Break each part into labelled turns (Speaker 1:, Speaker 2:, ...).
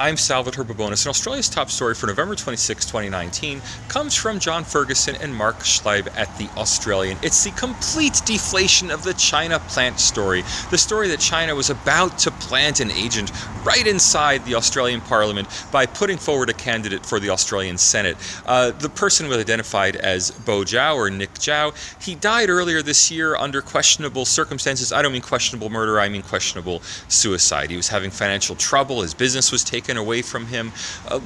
Speaker 1: I'm Salvatore Babones, and Australia's top story for November 26, 2019 comes from John Ferguson and Mark Schliebs at The Australian. It's the complete deflation of the China plant story, the story that China was about to plant an agent right inside the Australian Parliament by putting forward a candidate for the Australian Senate. The person was identified as Bo Zhao, or Nick Zhao. He died earlier this year under questionable circumstances. I don't mean questionable murder, I mean questionable suicide. He was having financial trouble, his business was taken away from him.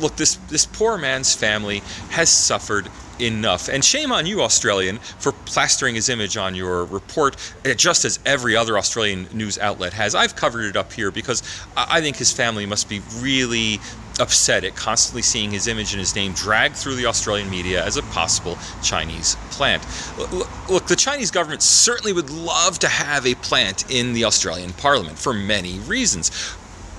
Speaker 1: Look, this poor man's family has suffered enough. And shame on you, Australian, for plastering his image on your report, just as every other Australian news outlet has. I've covered it up here because I think his family must be really upset at constantly seeing his image and his name dragged through the Australian media as a possible Chinese plant. Look, the Chinese government certainly would love to have a plant in the Australian Parliament for many reasons.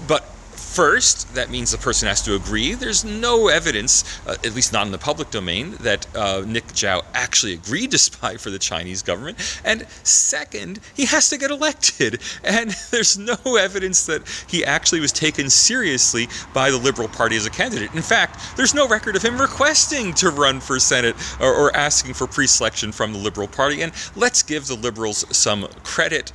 Speaker 1: But first, that means the person has to agree. There's no evidence, at least not in the public domain, that Nick Zhao actually agreed to spy for the Chinese government. And second, he has to get elected. And there's no evidence that he actually was taken seriously by the Liberal Party as a candidate. In fact, there's no record of him requesting to run for Senate or asking for pre-selection from the Liberal Party. And let's give the Liberals some credit.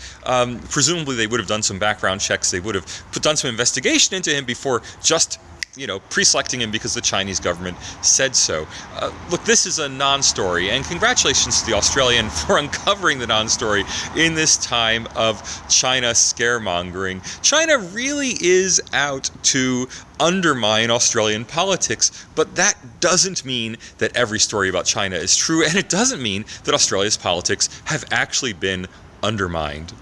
Speaker 1: Presumably they would have done some background checks. They would have done some investigation into him before just pre-selecting him because the Chinese government said so. Look, this is a non-story, and congratulations to the Australian for uncovering the non-story in this time of China scaremongering. China really is out to undermine Australian politics, but that doesn't mean that every story about China is true, and it doesn't mean that Australia's politics have actually been undermined.